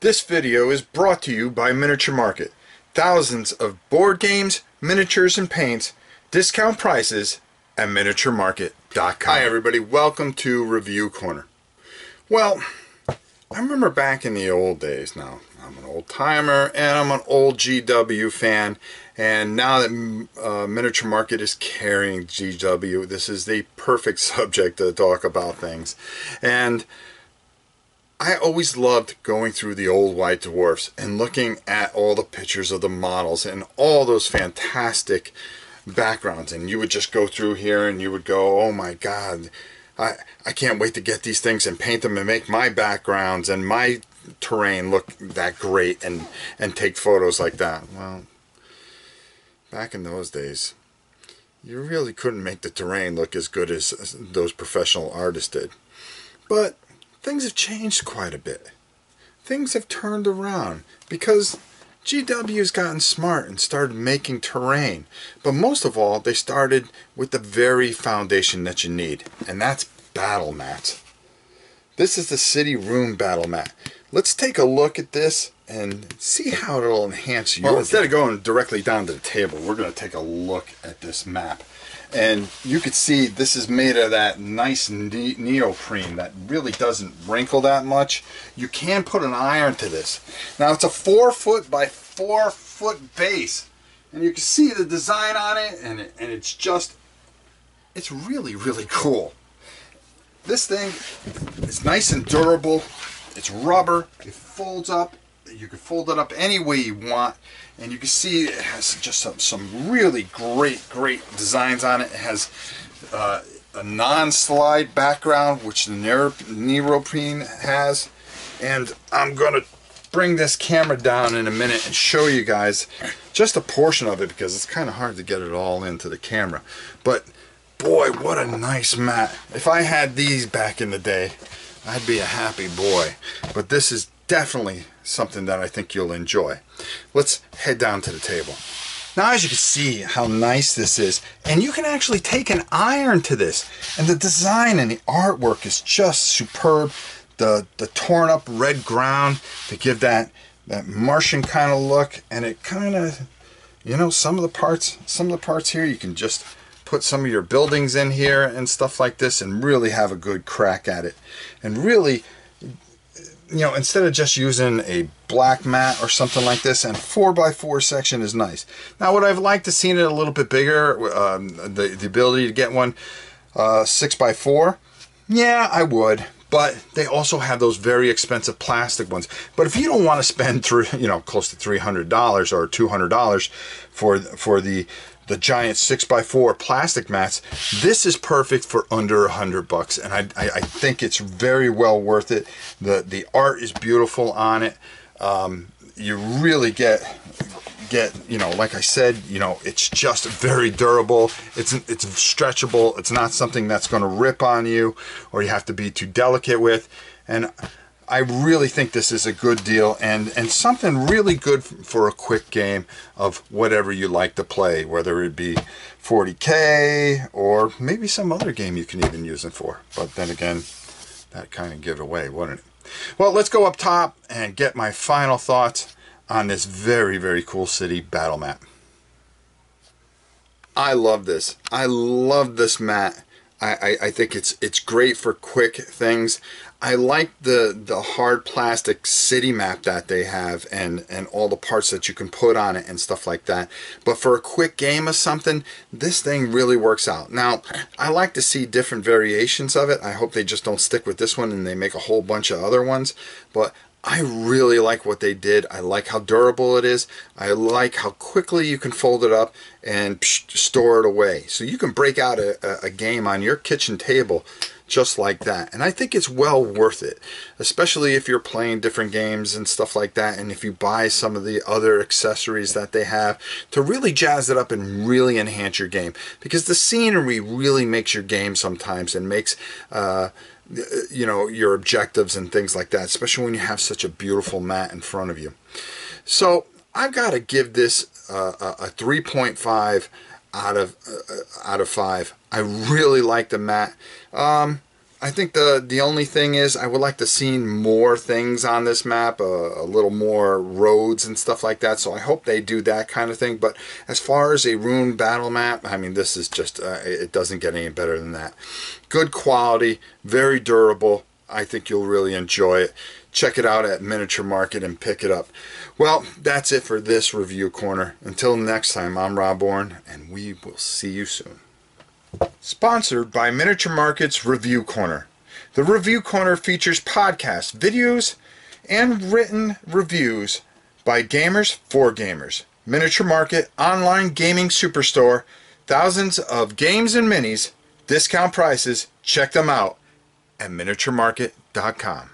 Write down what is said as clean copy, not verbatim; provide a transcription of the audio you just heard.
This video is brought to you by Miniature Market. Thousands of board games, miniatures, and paints, discount prices at miniaturemarket.com. Hi everybody, welcome to Review Corner. Well, I remember back in the old days. Now, I'm an old timer and I'm an old GW fan, and now that Miniature Market is carrying GW, this is the perfect subject to talk about things. And I always loved going through the old White Dwarfs and looking at all the pictures of the models and all those fantastic backgrounds, and you would just go through here and you would go, oh my god, I can't wait to get these things and paint them and make my backgrounds and my terrain look that great and take photos like that. Well, back in those days, you really couldn't make the terrain look as good as those professional artists did. But things have changed quite a bit. Things have turned around because GW has gotten smart and started making terrain. But most of all, they started with the very foundation that you need, and that's battle mats. This is the City Rune battle mat. Let's take a look at this and see how it'll enhance your... Well, instead of going directly down to the table, we're going to take a look at this map. And you can see this is made of that nice neoprene that really doesn't wrinkle that much. You can put an iron to this. Now it's a 4 foot by 4 foot base, and you can see the design on it, and it's just, it's really, really cool. This thing is nice and durable. It's rubber. It folds up. You can fold it up any way you want, and you can see it has just some really great designs on it. It has a non-slide background, which the neoprene has, and I'm gonna bring this camera down in a minute and show you guys just a portion of it because it's kind of hard to get it all into the camera. But boy, what a nice mat. If I had these back in the day, I'd be a happy boy. But this is definitely something that I think you'll enjoy. Let's head down to the table. Now, as you can see how nice this is, and you can actually take an iron to this, and the design and the artwork is just superb. The torn up red ground to give that Martian kind of look, and it kind of, you know, some of the parts here you can just put some of your buildings in here and stuff like this and really have a good crack at it. And really, you know, instead of just using a black mat or something like this, and 4x4 section is nice. Now, would I've liked to seen it a little bit bigger, the ability to get one 6x4? Yeah, I would. But they also have those very expensive plastic ones. But if you don't want to spend close to $300 or $200 for the giant 6x4 plastic mats, this is perfect for under $100, and I think it's very well worth it. The art is beautiful on it. You really get, you know, like I said, you know, it's just very durable. It's stretchable. It's not something that's going to rip on you or you have to be too delicate with. And I really think this is a good deal and something really good for a quick game of whatever you like to play, whether it be 40K or maybe some other game you can even use it for. But then again, that kind of give it away, wouldn't it? Well, let's go up top and get my final thoughts on this very, very cool city battle mat. I love this. I love this mat. I think it's great for quick things. I like the hard plastic city map that they have and all the parts that you can put on it and stuff like that. But for a quick game of something, this thing really works out. Now, I like to see different variations of it. I hope they just don't stick with this one and they make a whole bunch of other ones. But I really like what they did. I like how durable it is. I like how quickly you can fold it up and store it away. So you can break out a game on your kitchen table just like that. And I think it's well worth it, especially if you're playing different games and stuff like that, and if you buy some of the other accessories that they have to really jazz it up and really enhance your game. Because the scenery really makes your game sometimes and makes you know, your objectives and things like that, especially when you have such a beautiful mat in front of you. So I've got to give this a 3.5 out of 5. I really like the mat. I think the only thing is I would like to see more things on this map, a little more roads and stuff like that. So I hope they do that kind of thing. But as far as a Rune battle map, I mean, this is just, it doesn't get any better than that. Good quality, very durable. I think you'll really enjoy it. Check it out at Miniature Market and pick it up. Well, that's it for this review corner. Until next time, I'm Rob Bourne, and we will see you soon. Sponsored by Miniature Market's Review Corner. The Review Corner features podcasts, videos, and written reviews by gamers for gamers. Miniature Market, online gaming superstore, thousands of games and minis, discount prices. Check them out at miniaturemarket.com.